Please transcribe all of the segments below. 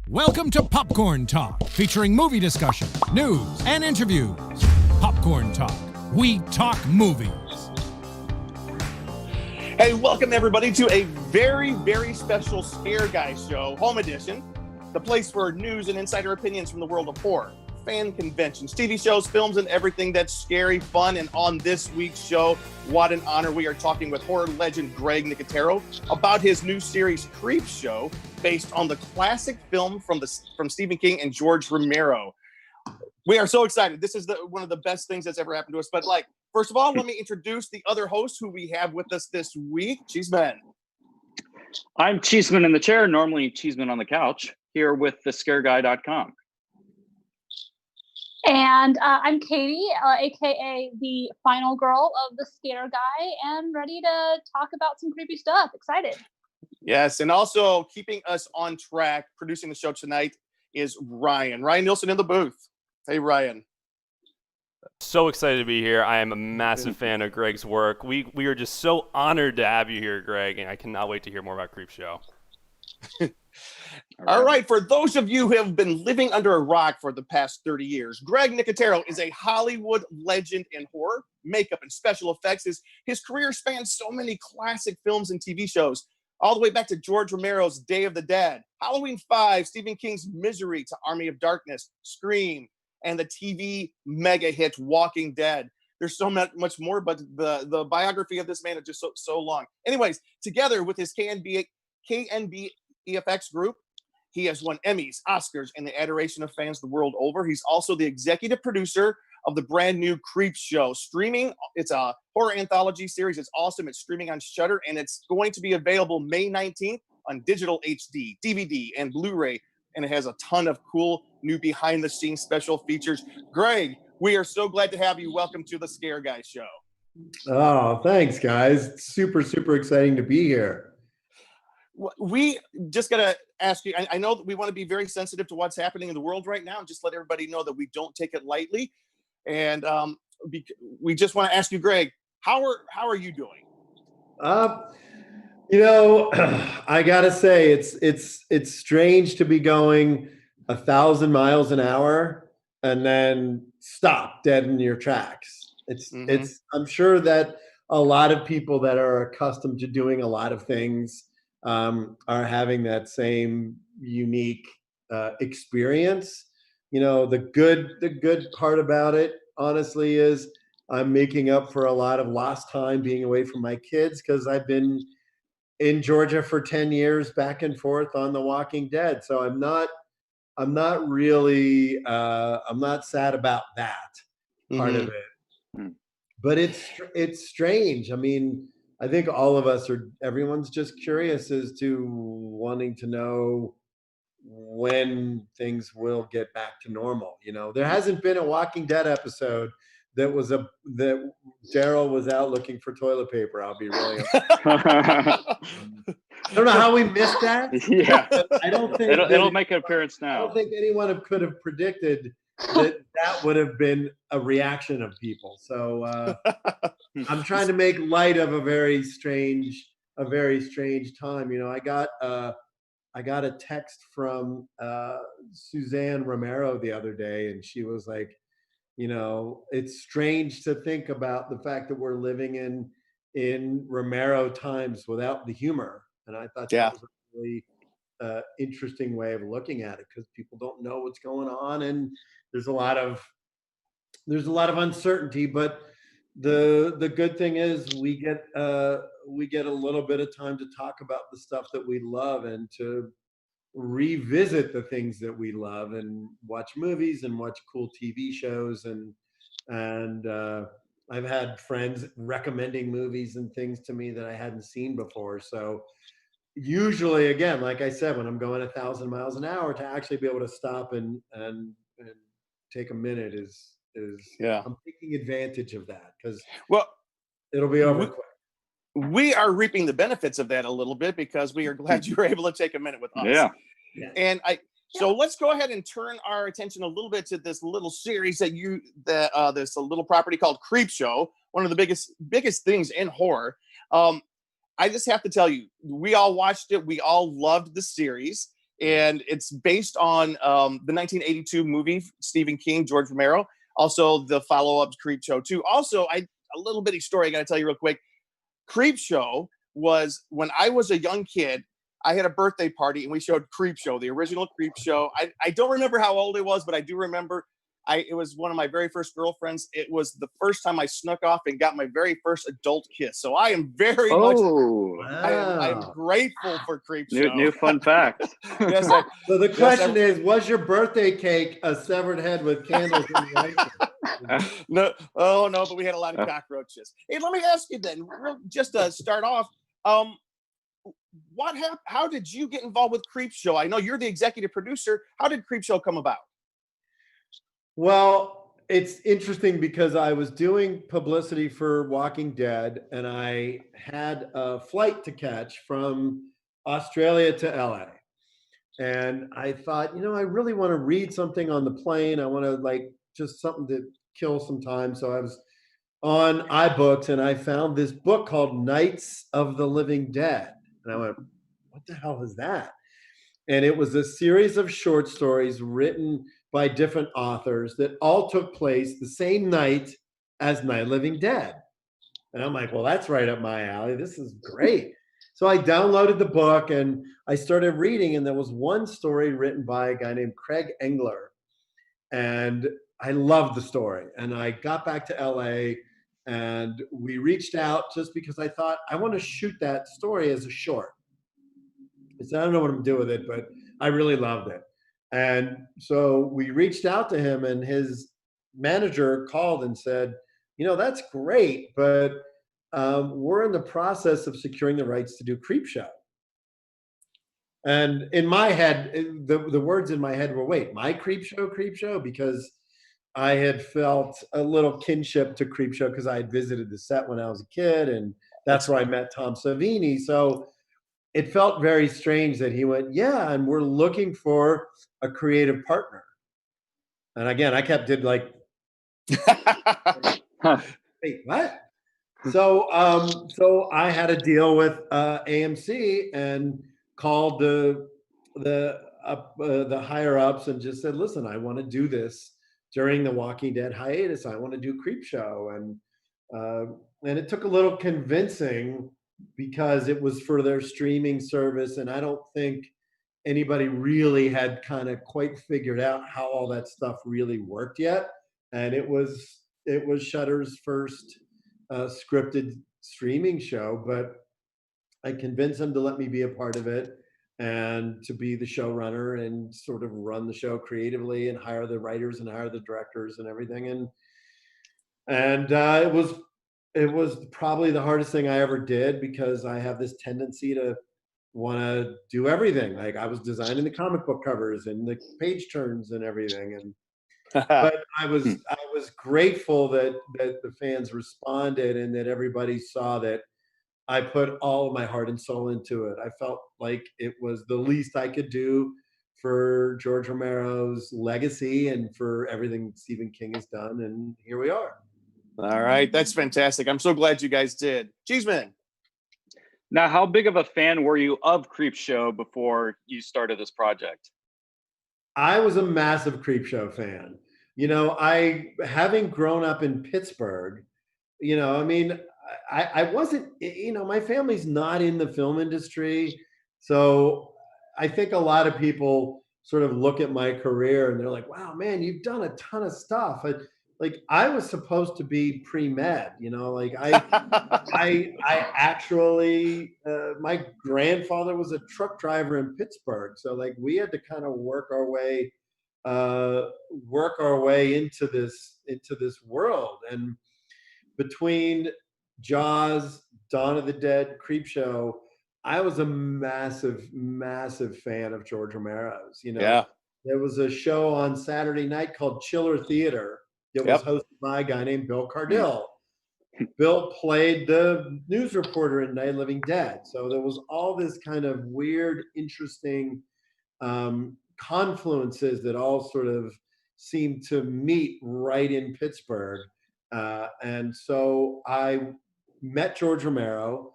Welcome to Popcorn Talk, featuring movie discussion, news, and interviews. Popcorn Talk. We talk movies. Hey, welcome everybody to a very, very special Scare Guy Show, Home Edition, the place for news and insider opinions from the world of horror, fan conventions, TV shows, films, and everything that's scary, fun. And on this week's show, what an honor, we are talking with horror legend Greg Nicotero about his new series Creepshow, based on the classic film from Stephen King and George Romero. We are so excited. This is one of the best things that's ever happened to us. But first of all, let me introduce the other host who we have with us this week, Cheeseman. I'm Cheeseman in the chair, normally Cheeseman on the couch, here with thescareguy.com. And I'm Katie, aka the final girl of the Scare Guy, and ready to talk about some creepy stuff. Excited. Yes, and also keeping us on track, producing the show tonight is Ryan Nielsen in the booth. Hey, Ryan. So excited to be here. I am a massive fan of Greg's work. We are just so honored to have you here, Greg, and I cannot wait to hear more about Creepshow. All right, for those of you who have been living under a rock for the past 30 years, Greg Nicotero is a Hollywood legend in horror, makeup, and special effects. His career spans so many classic films and TV shows, all the way back to George Romero's Day of the Dead, Halloween 5, Stephen King's Misery, to Army of Darkness, Scream, and the TV mega hit Walking Dead. There's so much more, but the biography of this man is just so long. Anyways, together with his KNB EFX group, he has won Emmys, Oscars, and the adoration of fans the world over. He's also the executive producer of the brand new Creepshow streaming. It's a horror anthology series. It's awesome. It's streaming on Shudder, and it's going to be available May 19th on digital HD, DVD, and Blu-ray. And it has a ton of cool new behind-the-scenes special features. Greg, we are so glad to have you. Welcome to the Scare Guy Show. Oh, thanks, guys. Super, super exciting to be here. We just got to ask you, I know that we want to be very sensitive to what's happening in the world right now, and just let everybody know that we don't take it lightly. And we just want to ask you, Greg, how are you doing? I gotta say, it's strange to be going 1,000 miles an hour and then stop dead in your tracks. I'm sure that a lot of people that are accustomed to doing a lot of things are having that same unique experience. The good part about it, honestly, is I'm making up for a lot of lost time being away from my kids, because I've been in Georgia for 10 years, back and forth on The Walking Dead. So I'm not really I'm not sad about that part of it. But it's strange. I mean, I think all of us everyone's just curious as to wanting to know when things will get back to normal. There hasn't been a Walking Dead episode that Daryl was out looking for toilet paper. I'll be really I don't know how we missed that. Yeah. I don't think it'll make an appearance now. I don't think anyone could have predicted that would have been a reaction of people. So I'm trying to make light of a very strange time. I got a text from Suzanne Romero the other day, and she was like, it's strange to think about the fact that we're living in Romero times without the humor. And I thought that was a really interesting way of looking at it, because people don't know what's going on, and there's a lot of uncertainty. But the good thing is we get a little bit of time to talk about the stuff that we love, and to revisit the things that we love, and watch movies and watch cool TV shows. And I've had friends recommending movies and things to me that I hadn't seen before. So usually, again, like I said, when I'm going 1,000 miles an hour, to actually be able to stop and take a minute I'm taking advantage of that, because it'll be over quick. we are reaping the benefits of that a little bit because we are glad you were able to take a minute with us. Yeah. And so let's go ahead and turn our attention a little bit to this little series that this little property called Creepshow, one of the biggest things in horror. I just have to tell you, we all watched it. We all loved the series, and it's based on the 1982 movie, Stephen King, George Romero. Also, the follow-up Creepshow 2. Also, a little bitty story I got to tell you real quick. Creepshow was when I was a young kid. I had a birthday party and we showed Creepshow, the original Creepshow. I don't remember how old it was, but I do remember it was one of my very first girlfriends. It was the first time I snuck off and got my very first adult kiss. So I am very much, I am grateful for Creepshow. New fun fact. Yes, so the question is, was your birthday cake a severed head with candles in the ice? No, but we had a lot of cockroaches. Hey, let me ask you then, just to start off, what happened? How did you get involved with Creepshow? I know you're the executive producer. How did Creepshow come about? Well, it's interesting because I was doing publicity for Walking Dead, and I had a flight to catch from Australia to LA. And I thought, I really want to read something on the plane. I want to just something to kill some time. So I was on iBooks and I found this book called Nights of the Living Dead. And I went, what the hell is that? And it was a series of short stories written by different authors that all took place the same night as Night of the Living Dead. And I'm like, well, that's right up my alley. This is great. So I downloaded the book and I started reading, and there was one story written by a guy named Craig Engler. And I loved the story. And I got back to LA and we reached out just because I thought, I want to shoot that story as a short. I said, I don't know what I'm doing with it, but I really loved it. And so we reached out to him, and his manager called and said, that's great, but we're in the process of securing the rights to do Creepshow. And in my head, the words in my head were, wait, my Creepshow? Because I had felt a little kinship to Creepshow because I had visited the set when I was a kid, and that's where I met Tom Savini. So it felt very strange that he went, yeah, and we're looking for a creative partner. And again, I kept wait, what? So I had a deal with AMC and called the higher ups and just said, listen, I want to do this during the Walking Dead hiatus. I want to do Creepshow, and it took a little convincing because it was for their streaming service, and I don't think anybody really had kind of quite figured out how all that stuff really worked yet. And it was Shudder's first scripted streaming show, but I convinced them to let me be a part of it and to be the showrunner and sort of run the show creatively and hire the writers and hire the directors and everything. And it was probably the hardest thing I ever did because I have this tendency to want to do everything. Like I was designing the comic book covers and the page turns and everything. And but I was grateful that the fans responded and that everybody saw that I put all of my heart and soul into it. I felt like it was the least I could do for George Romero's legacy and for everything Stephen King has done. And here we are. All right. That's fantastic. I'm so glad you guys did. Cheeseman. Now, how big of a fan were you of Creepshow before you started this project? I was a massive Creepshow fan. I having grown up in Pittsburgh, I wasn't, my family's not in the film industry. So I think a lot of people sort of look at my career and they're like, wow, man, you've done a ton of stuff. I was supposed to be pre-med, I actually, my grandfather was a truck driver in Pittsburgh. So we had to kind of work our way into this world. And between Jaws, Dawn of the Dead, Creepshow, I was a massive, massive fan of George Romero's. Yeah. There was a show on Saturday night called Chiller Theater. It was hosted by a guy named Bill Cardille. Bill played the news reporter in Night of the Living Dead. So there was all this kind of weird, interesting confluences that all sort of seemed to meet right in Pittsburgh. And so I met George Romero,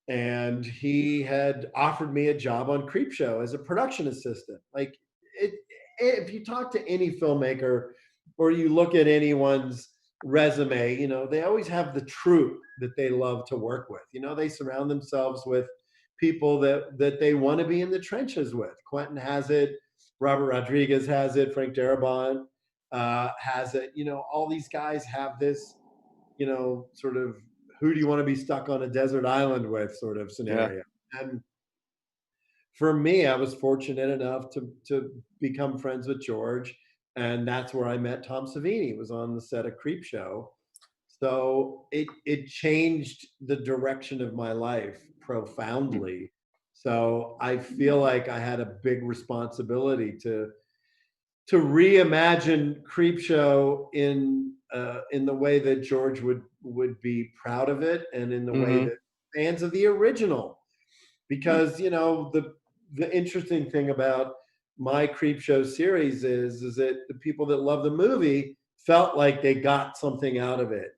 and he had offered me a job on Creepshow as a production assistant. Like, if you talk to any filmmaker or you look at anyone's resume, you know, they always have the troupe that they love to work with. You know, they surround themselves with people that they want to be in the trenches with. Quentin has it, Robert Rodriguez has it, Frank Darabont has it. You know, all these guys have this, you know, sort of who do you want to be stuck on a desert island with sort of scenario. Yeah. And for me, I was fortunate enough to become friends with George, and that's where I met Tom Savini. It was on the set of Creepshow. So it changed the direction of my life profoundly. So I feel like I had a big responsibility to reimagine Creepshow in the way that George would be proud of it, and in the way that fans of the original, because you know the interesting thing about my Creepshow series is that the people that love the movie felt like they got something out of it.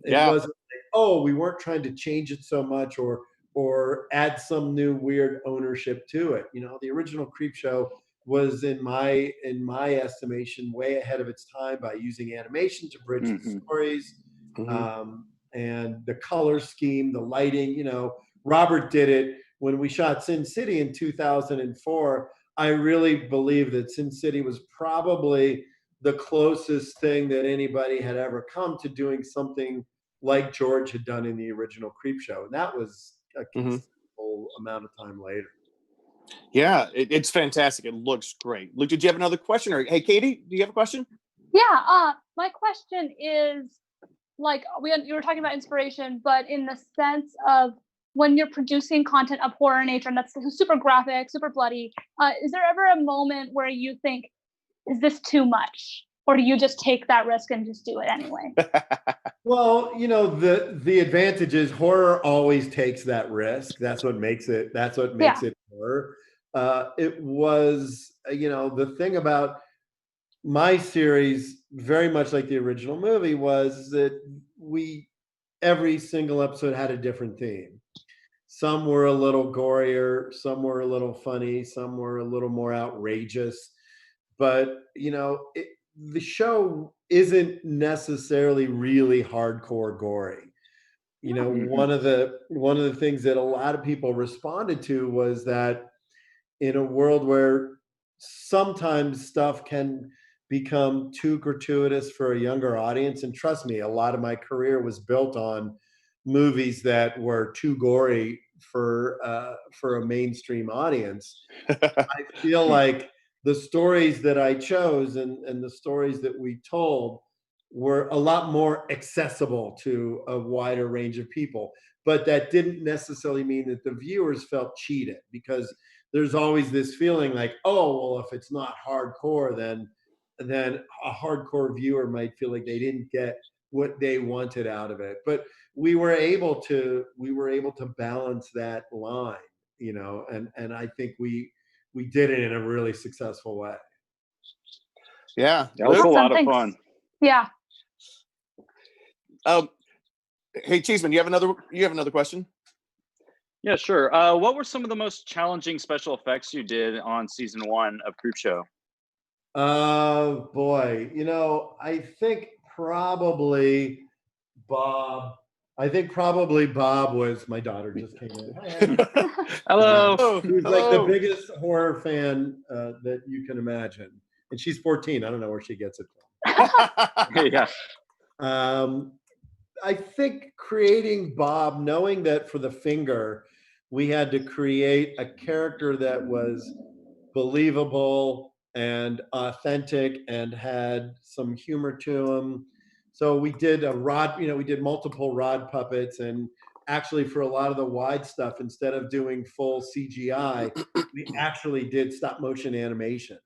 It wasn't like, oh, we weren't trying to change it so much or add some new weird ownership to it. You know, the original Creepshow was in my estimation way ahead of its time by using animation to bridge the stories, and the color scheme, the lighting. You know, Robert did it when we shot Sin City in 2004. I really believe that Sin City was probably the closest thing that anybody had ever come to doing something like George had done in the original Creepshow, and that was a considerable amount of time later. Yeah, it's fantastic. It looks great. Luke, did you have another question? Or hey, Katie, do you have a question? Yeah, my question is, like, you were talking about inspiration, but in the sense of when you're producing content of horror nature, and that's super graphic, super bloody, is there ever a moment where you think, is this too much? Or do you just take that risk and just do it anyway? Well, you know, the advantage is horror always takes that risk. That's what makes it horror. It was, you know, the thing about my series, very much like the original movie, was that every single episode had a different theme. Some were a little gorier, some were a little funny, some were a little more outrageous. But, you know, the show isn't necessarily really hardcore gory. You know, one of the things that a lot of people responded to was that in a world where sometimes stuff can become too gratuitous for a younger audience, and trust me, a lot of my career was built on movies that were too gory for a mainstream audience. I feel like the stories that I chose and the stories that we told were a lot more accessible to a wider range of people. But that didn't necessarily mean that the viewers felt cheated, because there's always this feeling like, oh, well, if it's not hardcore, then a hardcore viewer might feel like they didn't get what they wanted out of it. But we were able to balance that line, you know, and I think we did it in a really successful way. Yeah, that was a lot of fun. Yeah. Hey, Cheeseman, you have another question? Yeah, sure. What were some of the most challenging special effects you did on season 1 of Creepshow? Oh boy, you know, I think probably Bob was, my daughter just came in. Hi, Hello. He's like the biggest horror fan that you can imagine, and she's 14. I don't know where she gets it from. Yeah. I think creating Bob, knowing that for the finger, we had to create a character that was believable and authentic and had some humor to him. So we did we did multiple rod puppets, and actually for a lot of the wide stuff, instead of doing full CGI, we actually did stop motion animation.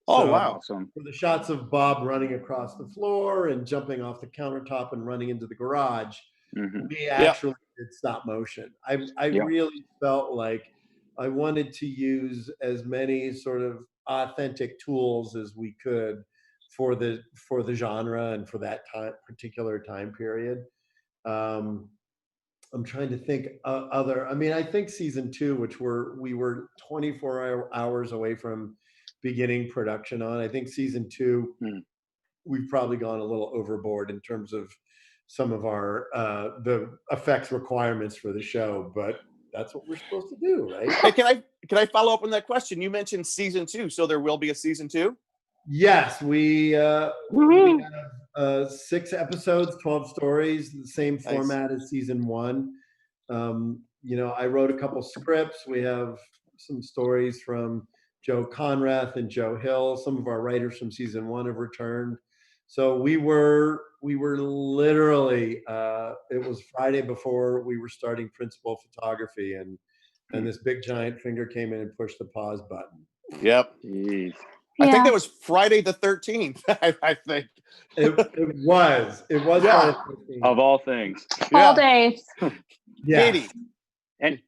Oh, So, wow. Awesome. for the shots of Bob running across the floor and jumping off the countertop and running into the garage, Hmm. we actually did stop motion. I Yep. really felt like I wanted to use as many sort of authentic tools as we could for the genre and for that particular time period. Um, I'm trying to think other. I mean, I think season 2, which we were 24 hours away from beginning production on. I think season 2, we've probably gone a little overboard in terms of some of our the effects requirements for the show, but that's what we're supposed to do, right? Hey, can I follow up on that question? You mentioned season 2, so there will be a season 2? Yes, we have 6 episodes, 12 stories, the same Nice. format as season 1. I wrote a couple scripts. We have some stories from Joe Conrath and Joe Hill. Some of our writers from season 1 have returned. So we were literally, it was Friday before we were starting principal photography, and this big giant finger came in and pushed the pause button. Yep. Jeez. I think that was Friday the 13th. I think it was Yeah. Friday the 13th. Of all things. All days. Yes. Katie. And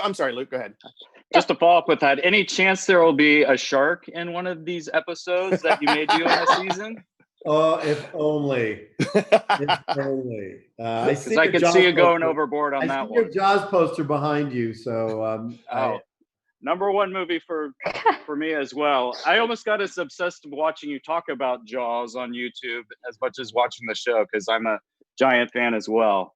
I'm sorry, Luke. Go ahead. just to follow up with that, any chance there will be a shark in one of these episodes that you may do in a season? Oh, if only. If only. I Because I could see you going overboard on that I see your one. Jaws poster behind you, so Number one movie for me as well. I almost got as obsessed with watching you talk about Jaws on YouTube as much as watching the show, because I'm a giant fan as well.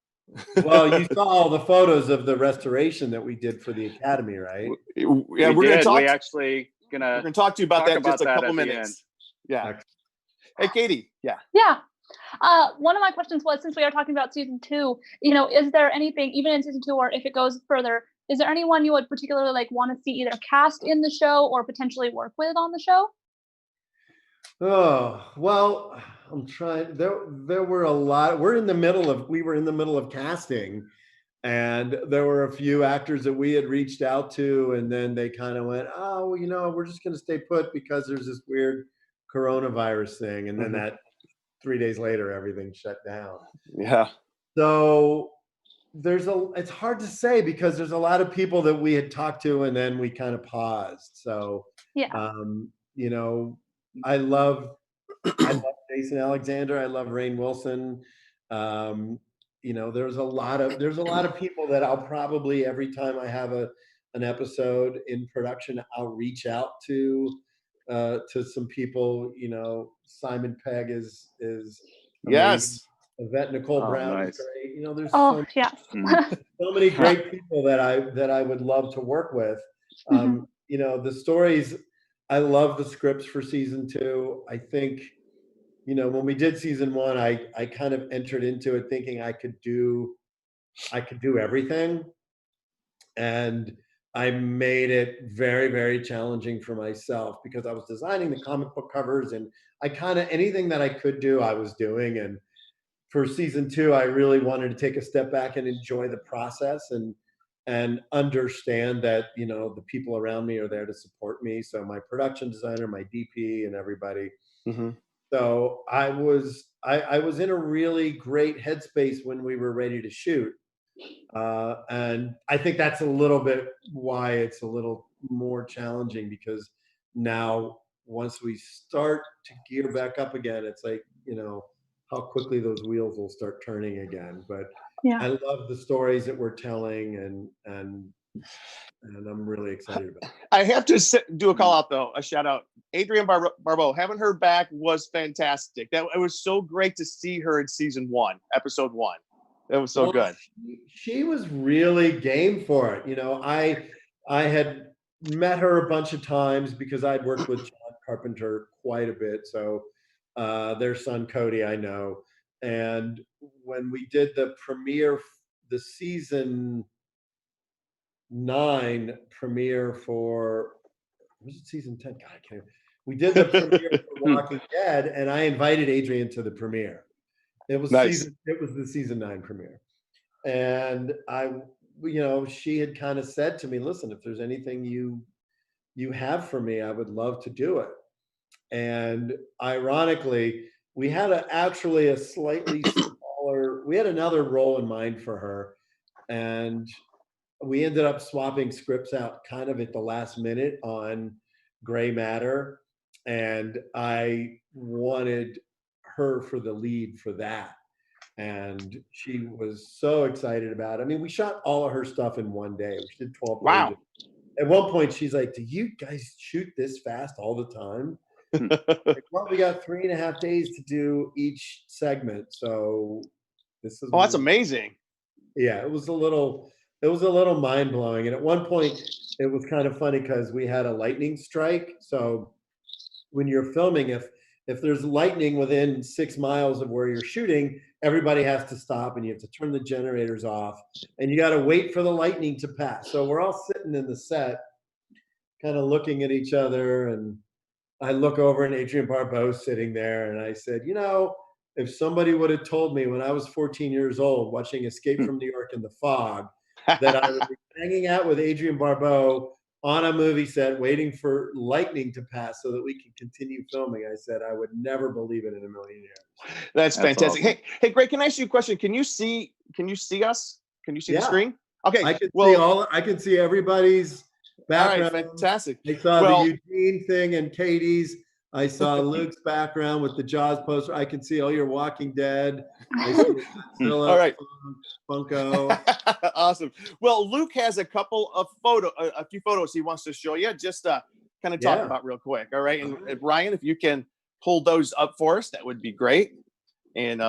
well, you saw all the photos of the restoration that we did for the Academy, right? Yeah, We we're did. going We actually to talk to you about talk that in about just a that couple at the minutes. Yeah. Hey, Katie. Yeah. Yeah. One of my questions was, since we are talking about season 2, is there anything, even in season 2, or if it goes further, is there anyone you would particularly want to see either cast in the show or potentially work with on the show? Oh, well, I'm trying. There were a lot. We were in the middle of casting, and there were a few actors that we had reached out to, and then they kind of went, "Oh, well, we're just going to stay put because there's this weird coronavirus thing," and then that 3 days later, everything shut down. Yeah. So it's hard to say because there's a lot of people that we had talked to, and then we kind of paused. So Yeah. I love Jason Alexander. I love Rainn Wilson. There's a lot of people that I'll probably, every time I have an episode in production, I'll reach out to some people. Simon Pegg is amazing. Yes. Yvette Nicole Brown nice. is great. There's Yes. so many great people that I would love to work with. The stories, I love the scripts for season 2. I think, when we did season 1, I kind of entered into it thinking I could do everything. And I made it very, very challenging for myself because I was designing the comic book covers, and anything that I could do, I was doing. And for season 2, I really wanted to take a step back and enjoy the process and understand that, the people around me are there to support me. So my production designer, my DP, and everybody. So I was in a really great headspace when we were ready to shoot. And I think that's a little bit why it's a little more challenging, because now once we start to gear back up again, it's like, how quickly those wheels will start turning again. But I love the stories that we're telling, and I'm really excited about it. I have to do a call out, though, a shout out. Adrienne Barbeau, haven't heard back, was fantastic. It was so great to see her in season 1, episode 1. It was so good. She was really game for it. I had met her a bunch of times because I'd worked with John Carpenter quite a bit. So their son Cody, I know. And when we did the premiere, the season 9 premiere for, was it season 10? God, I can't remember. We did the premiere for Walking Dead, and I invited Adrienne to the premiere. It was nice. It was the season 9 premiere. And she had kind of said to me, listen, if there's anything you you have for me, I would love to do it. And ironically, we had actually a slightly smaller, we had another role in mind for her. And we ended up swapping scripts out kind of at the last minute on Gray Matter. And I wanted her for the lead for that. And she was so excited about it. I mean, we shot all of her stuff in one day. We did 12 Wow. pages. At one point, she's like, "Do you guys shoot this fast all the time?" Like, well, we got 3.5 days to do each segment. So this is Oh, that's amazing. yeah, it was a little mind blowing. And at one point, it was kind of funny because we had a lightning strike. So when you're filming, if there's lightning within 6 miles of where you're shooting, everybody has to stop and you have to turn the generators off and you got to wait for the lightning to pass. So we're all sitting in the set, kind of looking at each other. And I look over and Adrienne Barbeau's sitting there. And I said, you know, if somebody would have told me when I was 14 years old watching Escape from New York in the Fog that I would be hanging out with Adrienne Barbeau on a movie set waiting for lightning to pass so that we can continue filming, I said I would never believe it in a million years. That's fantastic. Awesome. Hey, Greg, can I ask you a question? Can you see us? Can you see the Yeah. screen? Okay. I can see everybody's background. All right, fantastic. I saw the Eugene thing and Katie's. I saw Luke's background with the Jaws poster. I can see all your Walking Dead. I see Godzilla, All right. Funko. Awesome. Well, Luke has a few photos he wants to show you. Just kind of talk about real quick. All right. And Ryan, if you can hold those up for us, that would be great. And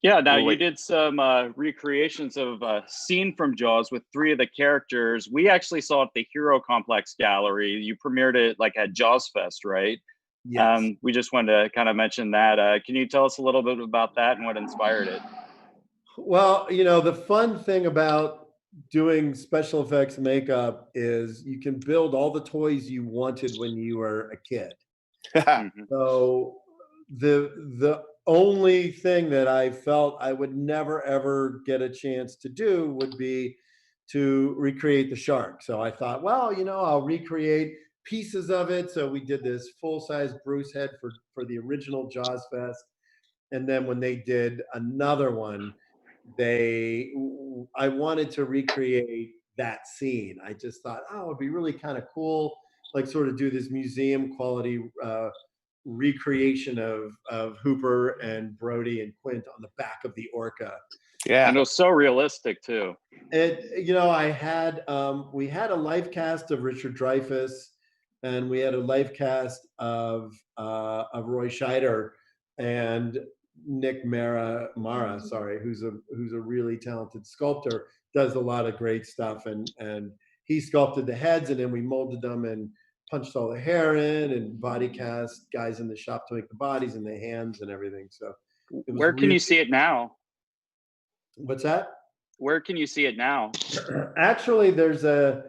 yeah, now you did some recreations of a scene from Jaws with 3 of the characters. We actually saw it at the Hero Complex Gallery. You premiered it like at Jaws Fest, right? Yes. We just wanted to kind of mention that. Can you tell us a little bit about that and what inspired it? Well, you know, the fun thing about doing special effects makeup is you can build all the toys you wanted when you were a kid. So the only thing that I felt I would never ever get a chance to do would be to recreate the shark. So I thought, well, you know, I'll recreate pieces of it. So we did this full-size Bruce head for the original Jaws Fest. And then when they did another one, I wanted to recreate that scene. I just thought, oh, it'd be really kind of cool, like sort of do this museum quality recreation of Hooper and Brody and Quint on the back of the Orca. yeah. And it was so realistic too. You know, we had a live cast of Richard Dreyfuss, and we had a live cast of Roy Scheider and Nick Mara, who's a really talented sculptor, does a lot of great stuff, and he sculpted the heads, and then we molded them and punched all the hair in and body cast guys in the shop to make the bodies and the hands and everything. So where can you see it now? What's that? Where can you see it now? Actually, there's a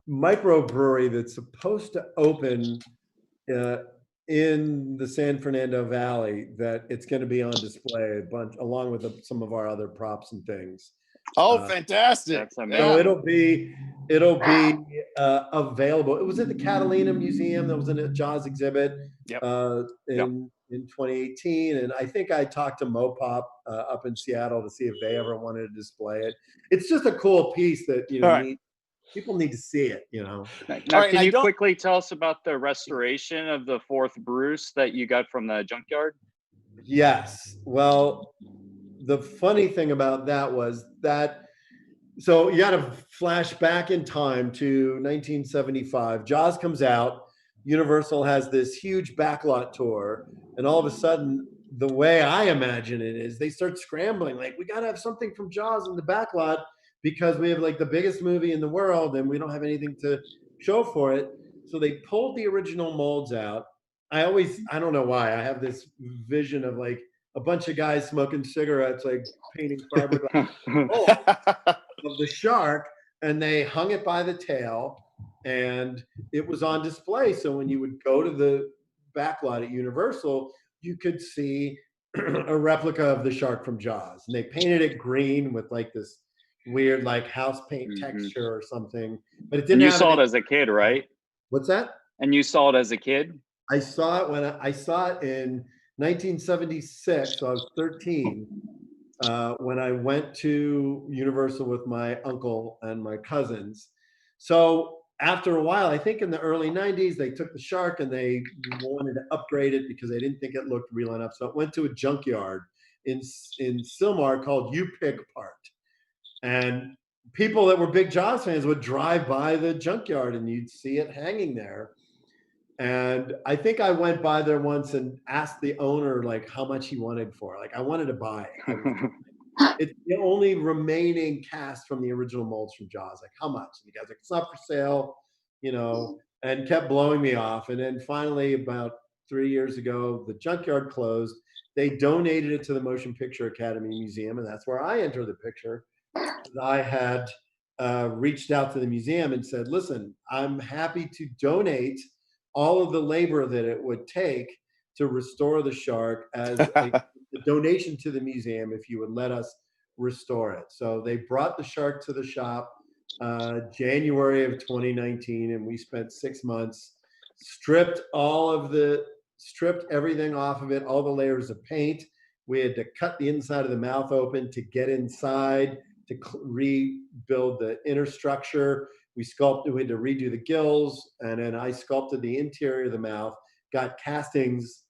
microbrewery that's supposed to open in the San Fernando Valley that it's going to be on display along with some of our other props and things. Oh, fantastic! So it'll be available. It was at the Catalina Museum. That was in a Jaws exhibit in 2018, and I think I talked to Mopop up in Seattle to see if they ever wanted to display it. It's just a cool piece that people need to see it. You know. Now, can you quickly tell us about the restoration of the 4th Bruce that you got from the junkyard? Yes. Well, the funny thing about that was that, so you got to flash back in time to 1975. Jaws comes out. Universal has this huge backlot tour, and all of a sudden, the way I imagine it is they start scrambling. Like, we got to have something from Jaws in the backlot because we have like the biggest movie in the world and we don't have anything to show for it. So they pulled the original molds out. I don't know why, I have this vision of like a bunch of guys smoking cigarettes, like painting fiberglass of the shark, and they hung it by the tail, and it was on display. So when you would go to the backlot at Universal, you could see a replica of the shark from Jaws, and they painted it green with like this weird like house paint texture or something. But it didn't. And you have saw it any- as a kid, right? What's that? And you saw it as a kid? I saw it when I saw it in 1976. So I was 13 when I went to Universal with my uncle and my cousins. So after a while, I think in the early 90s, they took the shark and they wanted to upgrade it because they didn't think it looked real enough. So it went to a junkyard in Sylmar called You Pig Part. And people that were big Jaws fans would drive by the junkyard and you'd see it hanging there. And I think I went by there once and asked the owner like how much he wanted for it. Like I wanted to buy it. It's the only remaining cast from the original molds from Jaws. Like how much? And the guy's like, it's not for sale, you know, and kept blowing me off. And then finally, about 3 years ago, the junkyard closed. They donated it to the Motion Picture Academy Museum, and that's where I enter the picture. I had reached out to the museum and said, listen, I'm happy to donate all of the labor that it would take to restore the shark as a donation to the museum if you would let us restore it. So they brought the shark to the shop January of 2019, and we spent 6 months, stripped everything off of it, all the layers of paint. We had to cut the inside of the mouth open to get inside, to rebuild the inner structure. We had to redo the gills, and then I sculpted the interior of the mouth, got castings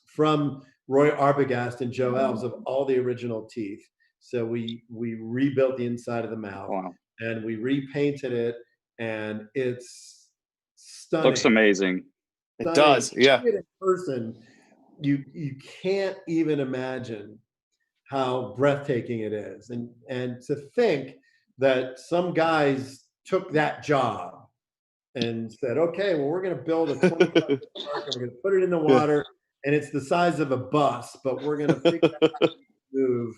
from Roy Arbogast and Joe Alves of all the original teeth. So we rebuilt the inside of the mouth. Wow. And we repainted it, and it's stunning. Looks amazing. It does, yeah. In person, you can't even imagine how breathtaking it is. And to think that some guys took that job and said, okay, well, we're going to build a 20-foot shark and we're going to put it in the water, and it's the size of a bus, but we're going to figure out how to move.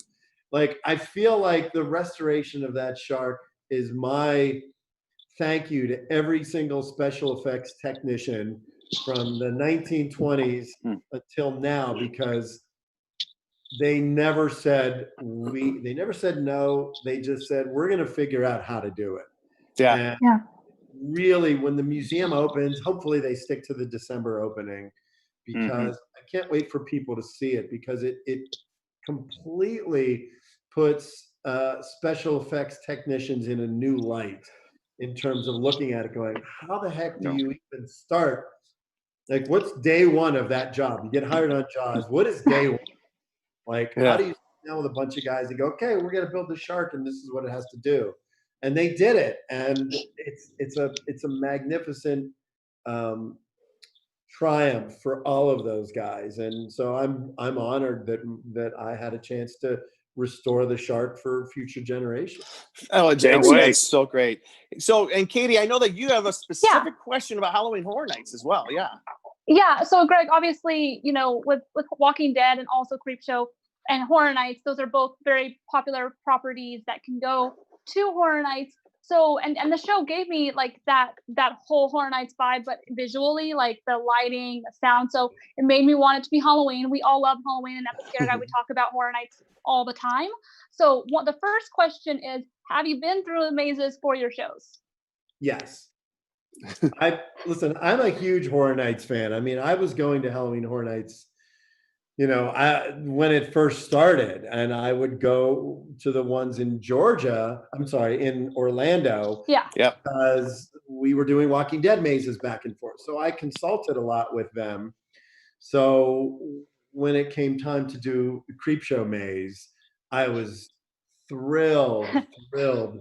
Like, I feel like the restoration of that shark is my thank you to every single special effects technician from the 1920s until now, because they never said no. They just said, we're going to figure out how to do it. Yeah. And really, when the museum opens, hopefully they stick to the December opening, because I can't wait for people to see it, because it completely puts special effects technicians in a new light in terms of looking at it going, how the heck do you even start? Like, what's day one of that job? You get hired on Jaws. What is day one? Like, how do you sit down with a bunch of guys and go, okay, we're going to build the shark and this is what it has to do. And they did it. And it's a magnificent triumph for all of those guys. And so I'm honored that I had a chance to restore the shark for future generations. Oh, it's so great. So, and Katie, I know that you have a specific question about Halloween Horror Nights as well. Yeah. Yeah. So, Greg, obviously, you know, with Walking Dead and also Creepshow and Horror Nights, those are both very popular properties that can go to Horror Nights. So, and the show gave me like that whole Horror Nights vibe, but visually, like the lighting, the sound. So it made me want it to be Halloween. We all love Halloween, and at the Scare Guide, we talk about Horror Nights all the time. So the first question is, have you been through the mazes for your shows? Yes. Listen, I'm a huge Horror Nights fan. I mean, I was going to Halloween Horror Nights, you know, when it first started, and I would go to the ones in in Orlando. Yeah. Because we were doing Walking Dead mazes back and forth. So I consulted a lot with them. So when it came time to do the Creepshow maze, I was thrilled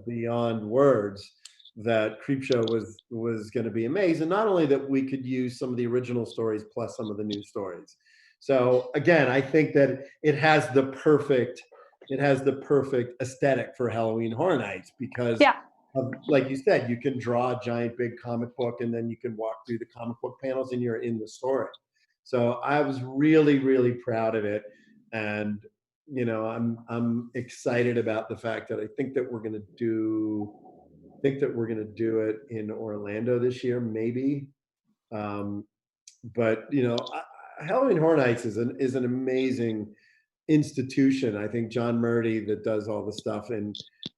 beyond words that Creepshow was going to be a maze. And not only that we could use some of the original stories plus some of the new stories. So again, I think that it has the perfect aesthetic for Halloween Horror Nights, because like you said, you can draw a giant big comic book and then you can walk through the comic book panels and you're in the story. So I was really, really proud of it. And, you know, I'm excited about the fact that I think that we're going to do it in Orlando this year, maybe. But, you know, Halloween Horror Nights is an amazing institution. I think John Murdy, that does all the stuff in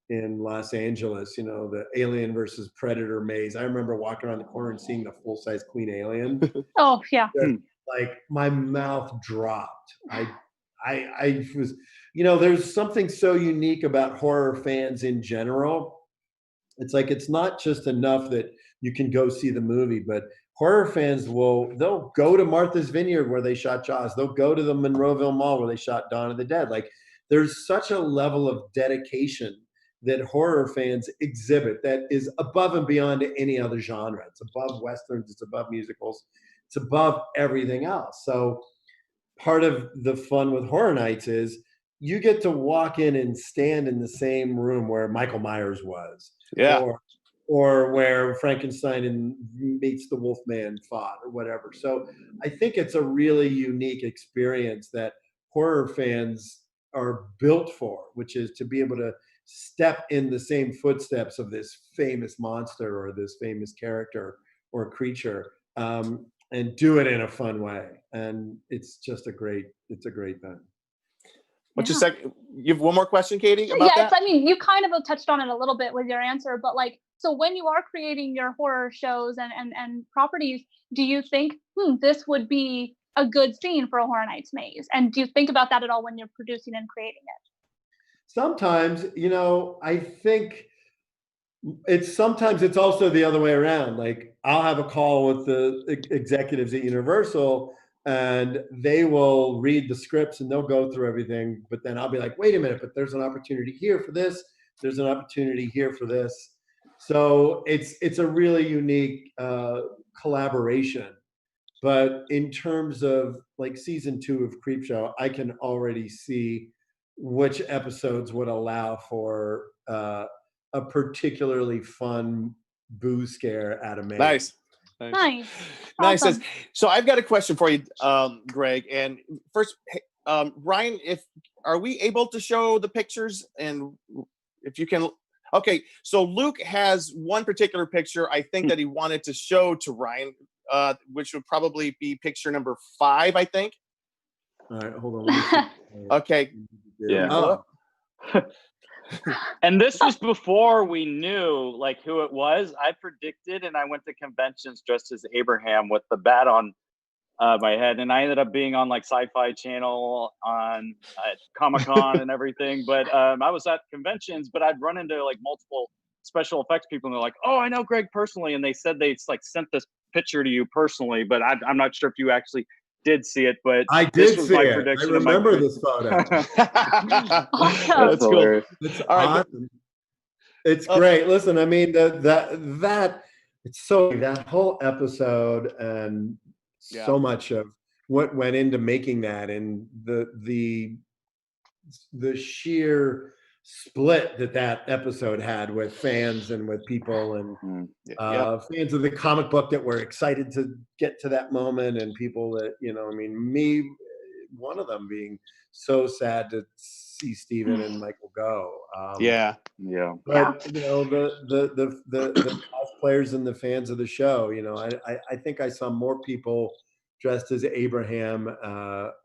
in Los Angeles, you know, the Alien versus Predator maze. I remember walking around the corner and seeing the full-size Queen Alien. Oh yeah. Like my mouth dropped. I was, you know, there's something so unique about horror fans in general. It's like, it's not just enough that you can go see the movie, but horror fans they'll go to Martha's Vineyard where they shot Jaws. They'll go to the Monroeville Mall where they shot Dawn of the Dead. Like, there's such a level of dedication that horror fans exhibit that is above and beyond any other genre. It's above Westerns, it's above musicals, it's above everything else. So part of the fun with Horror Nights is you get to walk in and stand in the same room where Michael Myers was. Yeah. Or where Frankenstein meets the Wolfman fought, or whatever. So I think it's a really unique experience that horror fans are built for, which is to be able to step in the same footsteps of this famous monster or this famous character or creature, and do it in a fun way. And it's just a great thing. What's your second? You have one more question, Katie, about Yeah, that? I mean, you kind of touched on it a little bit with your answer, but like, so when you are creating your horror shows and properties, do you think this would be a good scene for a Horror Nights maze? And do you think about that at all when you're producing and creating it? Sometimes, you know, I think sometimes it's also the other way around. Like, I'll have a call with the executives at Universal and they will read the scripts and they'll go through everything. But then I'll be like, wait a minute, but there's an opportunity here for this. There's an opportunity here for this. So it's a really unique collaboration. But in terms of like season 2 of Creepshow, I can already see which episodes would allow for a particularly fun boo scare at a maze. Nice. Nice. Awesome. So I've got a question for you, Greg. And first, Ryan, are we able to show the pictures? And if you can, okay. So Luke has one particular picture I think that he wanted to show to Ryan, which would probably be picture number 5, I think. All right, hold on. Okay. Yeah. Oh. And this was before we knew like who it was. I predicted, and I went to conventions dressed as Abraham with the bat on my head, and I ended up being on like Sci-Fi Channel, on Comic-Con and everything. But I was at conventions, but I'd run into like multiple special effects people, and they're like, "Oh, I know Greg personally," and they said they like sent this picture to you personally, but I'm not sure if you actually did see it, but I did see it. I remember this photo. That's cool. It's awesome. It's great. Listen, I mean, that it's so, that whole episode and so much of what went into making that, and the sheer split that episode had with fans and with people, and fans of the comic book that were excited to get to that moment, and people that, you know, I mean, me, one of them, being so sad to see Steven and Michael go. But you know, the cosplayers and the fans of the show, you know, I think I saw more people dressed as Abraham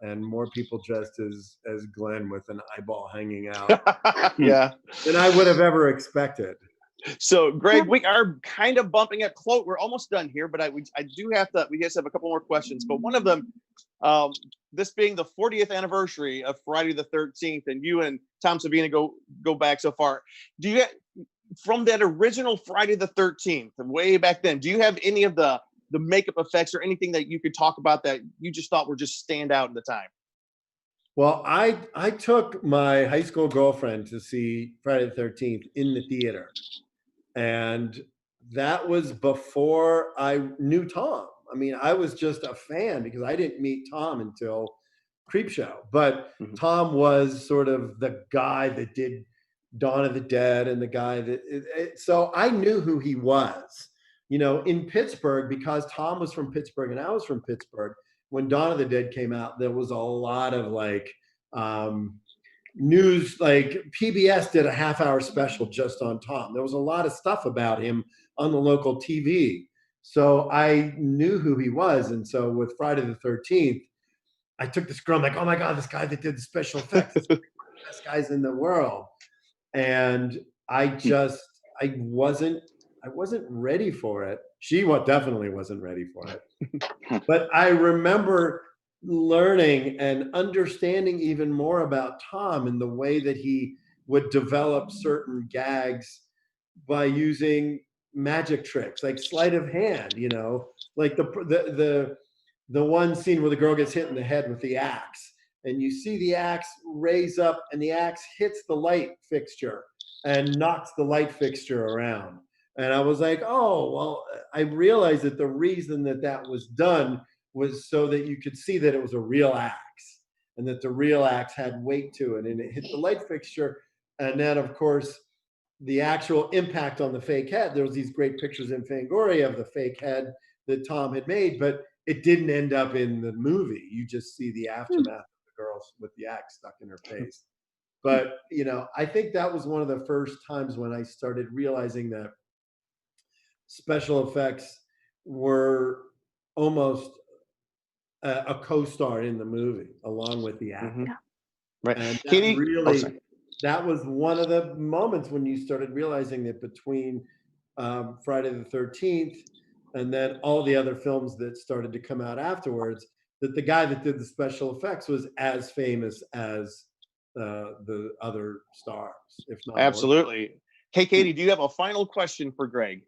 and more people dressed as Glenn with an eyeball hanging out than I would have ever expected. So Greg, we are kind of bumping it close. We're almost done here, but we just have a couple more questions. But one of them, this being the 40th anniversary of Friday the 13th, and you and Tom Savini go back so far. Do you, from that original Friday the 13th, way back then, do you have any of the makeup effects or anything that you could talk about that you just thought were just stand out at the time? Well, I took my high school girlfriend to see Friday the 13th in the theater. And that was before I knew Tom. I mean, I was just a fan because I didn't meet Tom until Creepshow. But Tom was sort of the guy that did Dawn of the Dead, and the guy that, so I knew who he was. You know, in Pittsburgh, because Tom was from Pittsburgh and I was from Pittsburgh, when Dawn of the Dead came out, there was a lot of like news, like PBS did a half-hour special just on Tom. There was a lot of stuff about him on the local TV. So I knew who he was. And so with Friday the 13th, I took this girl, I'm like, oh my God, this guy that did the special effects, is one of the best guys in the world. And I wasn't ready for it. She definitely wasn't ready for it. But I remember learning and understanding even more about Tom and the way that he would develop certain gags by using magic tricks, like sleight of hand, like the one scene where the girl gets hit in the head with the axe, and you see the axe raise up and the axe hits the light fixture and knocks the light fixture around. And I was like, oh, well, I realized that the reason that was done was so that you could see that it was a real axe and that the real axe had weight to it, and it hit the light fixture. And then, of course, the actual impact on the fake head, there was these great pictures in Fangoria of the fake head that Tom had made, but it didn't end up in the movie. You just see the aftermath of the girl with the axe stuck in her face. But, I think that was one of the first times when I started realizing that special effects were almost a co-star in the movie along with the actor. Mm-hmm. Right. And that Katie, that was one of the moments when you started realizing that between Friday the 13th and then all the other films that started to come out afterwards, that the guy that did the special effects was as famous as the other stars, if not more. Absolutely. Hey, Katie, do you have a final question for Greg?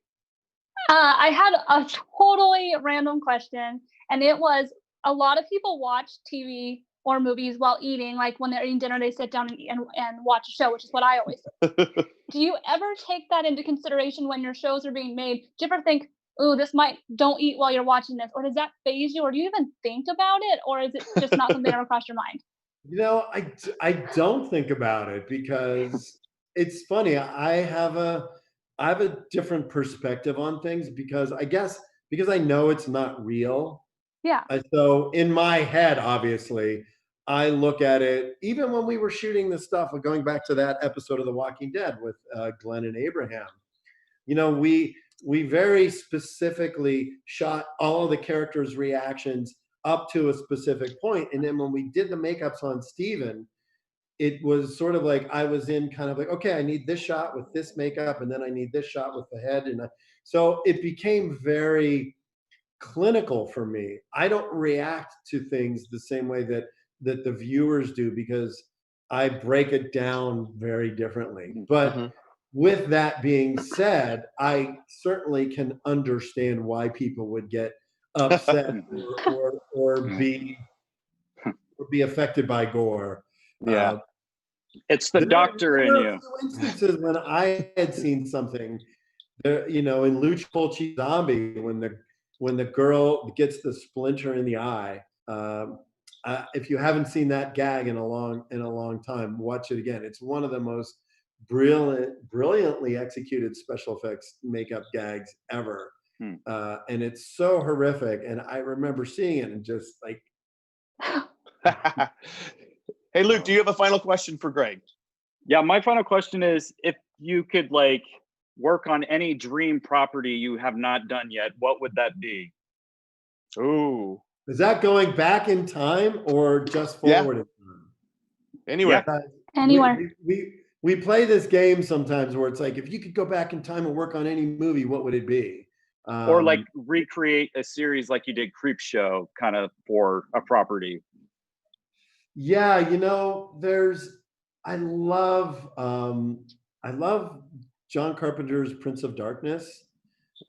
I had a totally random question, and it was, a lot of people watch TV or movies while eating. Like when they're eating dinner, they sit down and watch a show, which is what I always do. Do you ever take that into consideration when your shows are being made? Do you ever think, oh, don't eat while you're watching this? Or does that faze you? Or do you even think about it? Or is it just not something that ever crossed your mind? I don't think about it because it's funny. I have a different perspective on things because I know it's not real. Yeah. So in my head, obviously, I look at it, even when we were shooting this stuff, going back to that episode of The Walking Dead with Glenn and Abraham, we very specifically shot all of the characters' reactions up to a specific point. And then when we did the makeups on Steven, it was sort of like I was in kind of like, okay, I need this shot with this makeup, and then I need this shot with the head. So it became very clinical for me. I don't react to things the same way that the viewers do because I break it down very differently. But with that being said, I certainly can understand why people would get upset or be affected by gore. Yeah. It's the doctor in you. Instances when I had seen something, in Lucha Fulci Zombie, when the girl gets the splinter in the eye, if you haven't seen that gag in a long time, watch it again. It's one of the most brilliantly executed special effects makeup gags ever. And it's so horrific. And I remember seeing it and just like. Hey, Luke, do you have a final question for Greg? Yeah, my final question is, if you could work on any dream property you have not done yet, what would that be? Ooh. Is that going back in time or just forward in time? Anywhere. Yeah. Anywhere. We play this game sometimes where it's like, if you could go back in time and work on any movie, what would it be? Or recreate a series like you did Creepshow kind of for a property. Yeah, I love John Carpenter's Prince of Darkness.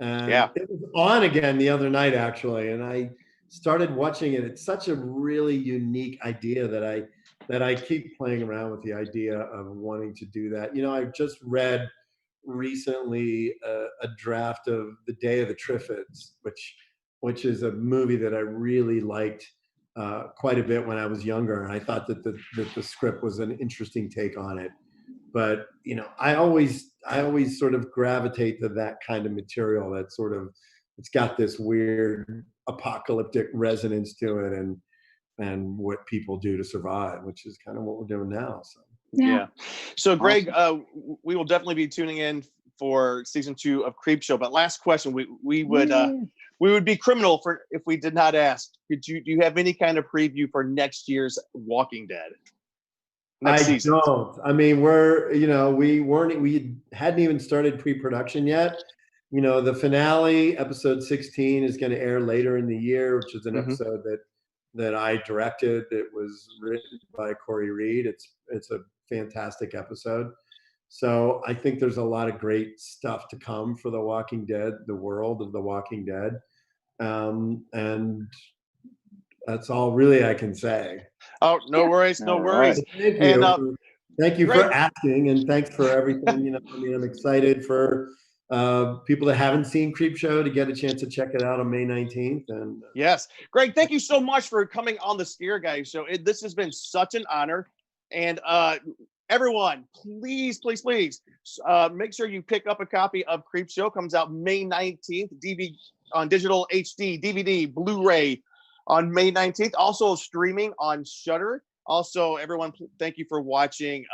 And it was on again the other night, actually, and I started watching it. It's such a really unique idea that I keep playing around with the idea of wanting to do that. I just read recently a draft of The Day of the Triffids, which is a movie that I really liked quite a bit when I was younger, and I thought that the script was an interesting take on it. But I always sort of gravitate to that kind of material that it's got this weird apocalyptic resonance to it, and what people do to survive, which is kind of what we're doing now. So yeah. So Greg, we will definitely be tuning in for season 2 of Creepshow. But last question, we would be criminal if we did not ask. Do you have any kind of preview for next year's Walking Dead? next season? Don't. I mean, we hadn't even started pre-production yet. The finale, episode 16, is going to air later in the year, which is an episode that I directed. It was written by Corey Reed. It's a fantastic episode. So I think there's a lot of great stuff to come for The Walking Dead, the world of The Walking Dead. And that's all really I can say. Oh, no worries. No worries. Thank you. And, thank you for asking, and thanks for everything. I'm excited for people that haven't seen Creepshow to get a chance to check it out on May 19th. And yes, Greg, thank you so much for coming on the Scare Guys show. This has been such an honor. And everyone, please make sure you pick up a copy of Creepshow. Comes out May 19th, on digital HD, DVD, Blu-ray on May 19th. Also streaming on Shudder. Also, everyone, thank you for watching.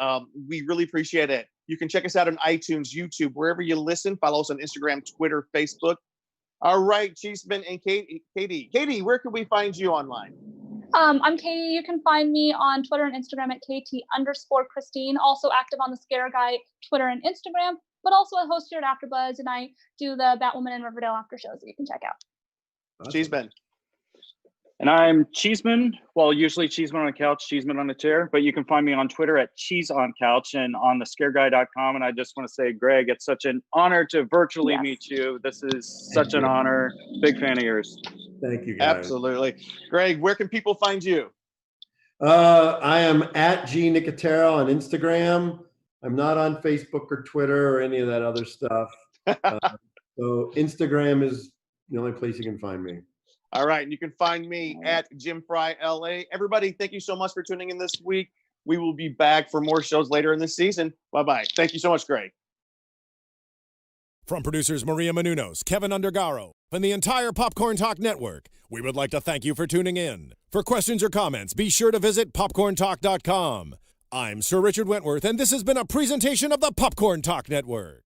We really appreciate it. You can check us out on iTunes, YouTube, wherever you listen. Follow us on Instagram, Twitter, Facebook. All right, Cheeseman and Katie. Katie, where can we find you online? I'm Katie. You can find me on Twitter and Instagram at KT_Christine. Also active on the Scare Guy Twitter and Instagram, but also a host here at AfterBuzz, and I do the Batwoman and Riverdale after shows that you can check out. Awesome. Cheeseman. And I'm Cheeseman. Well, usually Cheeseman on a couch, Cheeseman on a chair, but you can find me on Twitter at CheeseOnCouch and on thescareguy.com. And I just want to say, Greg, it's such an honor to virtually meet you. This is such an honor. Big fan of yours. Thank you, guys. Absolutely. Greg, where can people find you? I am at G Nicotero on Instagram. I'm not on Facebook or Twitter or any of that other stuff. So Instagram is the only place you can find me. All right. And you can find me at Jim Frye LA. Everybody, thank you so much for tuning in this week. We will be back for more shows later in this season. Bye-bye. Thank you so much, Greg. From producers Maria Menounos, Kevin Undergaro, and the entire Popcorn Talk Network, we would like to thank you for tuning in. For questions or comments, be sure to visit popcorntalk.com. I'm Sir Richard Wentworth, and this has been a presentation of the Popcorn Talk Network.